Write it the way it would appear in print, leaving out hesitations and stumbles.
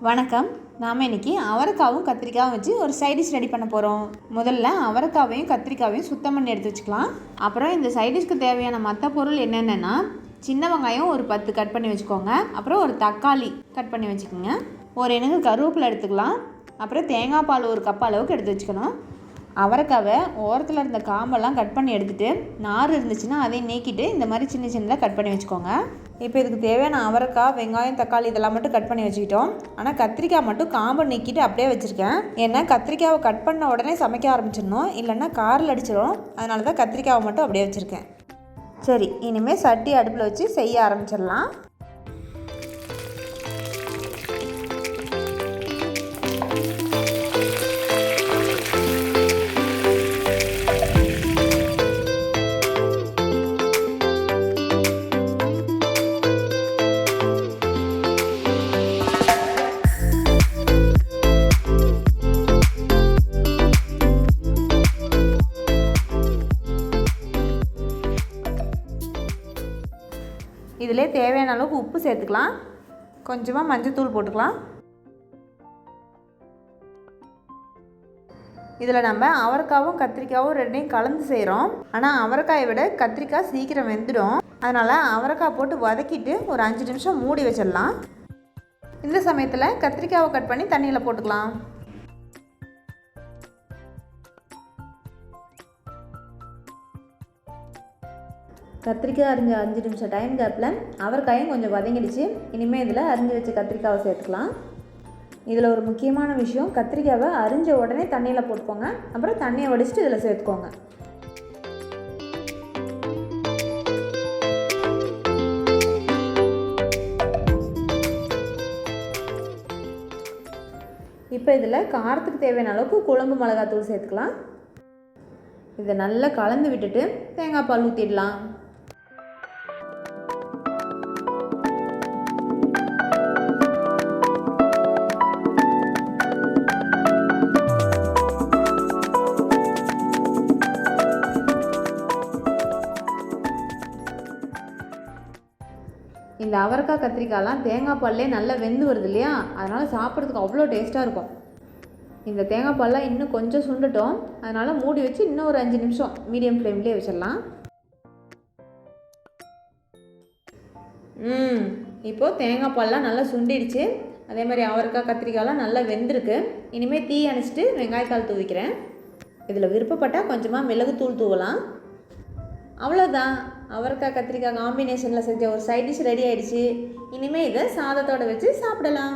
வணக்கம். நாம் இன்றைக்கி அவரைக்காவும் கத்திரிக்காயும் வச்சு ஒரு சைடிஷ் ரெடி பண்ண போகிறோம். முதல்ல அவரைக்காவையும் கத்திரிக்காவையும் சுத்தம் பண்ணி எடுத்து வச்சுக்கலாம். அப்புறம் இந்த சைடிஷ்க்கு தேவையான மற்ற பொருள் என்னென்னா, சின்ன வெங்காயம் ஒரு 10 கட் பண்ணி வச்சுக்கோங்க. அப்புறம் ஒரு தக்காளி கட் பண்ணி வச்சுக்கோங்க. ஒரு இனங்கு கருவேப்பிலை எடுத்துக்கலாம். அப்புறம் தேங்காய் பால் ஒரு கப் அளவுக்கு எடுத்து வச்சுக்கணும். அவரைக்காவை ஓரத்தில் இருந்த காம்பெல்லாம் கட் பண்ணி எடுத்துகிட்டு நார் இருந்துச்சுன்னா அதையும் நீக்கிட்டு இந்த மாதிரி சின்ன சின்னதாக கட் பண்ணி வச்சுக்கோங்க. இப்போ இதுக்கு தேவையான அவரைக்காய், வெங்காயம், தக்காளி இதெல்லாம் மட்டும் கட் பண்ணி வச்சுக்கிட்டோம். ஆனால் கத்திரிக்காய் மட்டும் காம்பை நீக்கிட்டு அப்படியே வச்சுருக்கேன். ஏன்னா கத்திரிக்காவை கட் பண்ண உடனே சமைக்க ஆரம்பிச்சிடணும், இல்லைன்னா காரில் அடிச்சிடும். அதனால தான் கத்திரிக்காவை மட்டும் அப்படியே வச்சுருக்கேன். சரி, இனிமேல் சட்டி அடுப்பில் வச்சு செய்ய ஆரம்பிச்சிடலாம். இதிலே தேவையான அளவுக்கு உப்பு சேர்த்துக்கலாம். கொஞ்சமாக மஞ்சள்தூள் போட்டுக்கலாம். இதில் நம்ம அவரைக்காவும் கத்திரிக்காவும் ரெண்டையும் கலந்து செய்கிறோம். ஆனால் அவரைக்காயை விட கத்திரிக்காய் சீக்கிரம் வெந்துடும். அதனால் அவரைக்காய் போட்டு வதக்கிட்டு ஒரு 5 நிமிஷம் மூடி வச்சிடலாம். இந்த சமயத்தில் கத்திரிக்காவை கட் பண்ணி தண்ணியில் போட்டுக்கலாம். கத்திரிக்காய் அரிஞ்ச 5 நிமிஷம் டைம் கேப்பில் அவரைக்காயும் கொஞ்சம் வதங்கிடுச்சு. இனிமேல் இதில் அரிஞ்சு வச்ச கத்திரிக்காவை சேர்த்துக்கலாம். இதில் ஒரு முக்கியமான விஷயம், கத்திரிக்காவை அரிஞ்ச உடனே தண்ணியில் போட்டுக்கோங்க. அப்புறம் தண்ணியை வடிச்சிட்டு இதில் சேர்த்துக்கோங்க. இப்போ இதில் காரத்துக்கு தேவையான அளவுக்கு குழம்பு மிளகாத்தூள் சேர்த்துக்கலாம். இதை நல்லா கலந்து விட்டுட்டு தேங்காய் பால் ஊற்றிடலாம். இந்த அவரைக்காய் கத்திரிக்காயெலாம் தேங்காய் பால்லே நல்லா வெந்து வருது இல்லையா, அதனால் சாப்பிட்றதுக்கு அவ்வளோ டேஸ்ட்டாக இருக்கும். இந்த தேங்காய் பால்லாம் இன்னும் கொஞ்சம் சுண்டட்டும். அதனால் மூடி வச்சு இன்னும் ஒரு 5 நிமிஷம் மீடியம் ஃப்ளேம்லேயே வச்சிடலாம். இப்போது தேங்காய் பால்லாம் நல்லா சுண்டிடுச்சு. அதே மாதிரி அவரைக்காய் கத்திரிக்காயெலாம் நல்லா வெந்திருக்கு. இனிமேல் தீ அணைச்சிட்டு வெங்காயத்தாள் தூவிக்கிறேன். இதில் விருப்பப்பட்டால் கொஞ்சமாக மிளகுத்தூள் தூவலாம். அவ்வளோதான், அவரைக்காய் கத்திரிக்காய் காம்பினேஷனில் செஞ்ச ஒரு சைட் டிஷ் ரெடி ஆகிடுச்சு. இனிமேல் இதை சாதத்தோடு வச்சு சாப்பிடலாம்.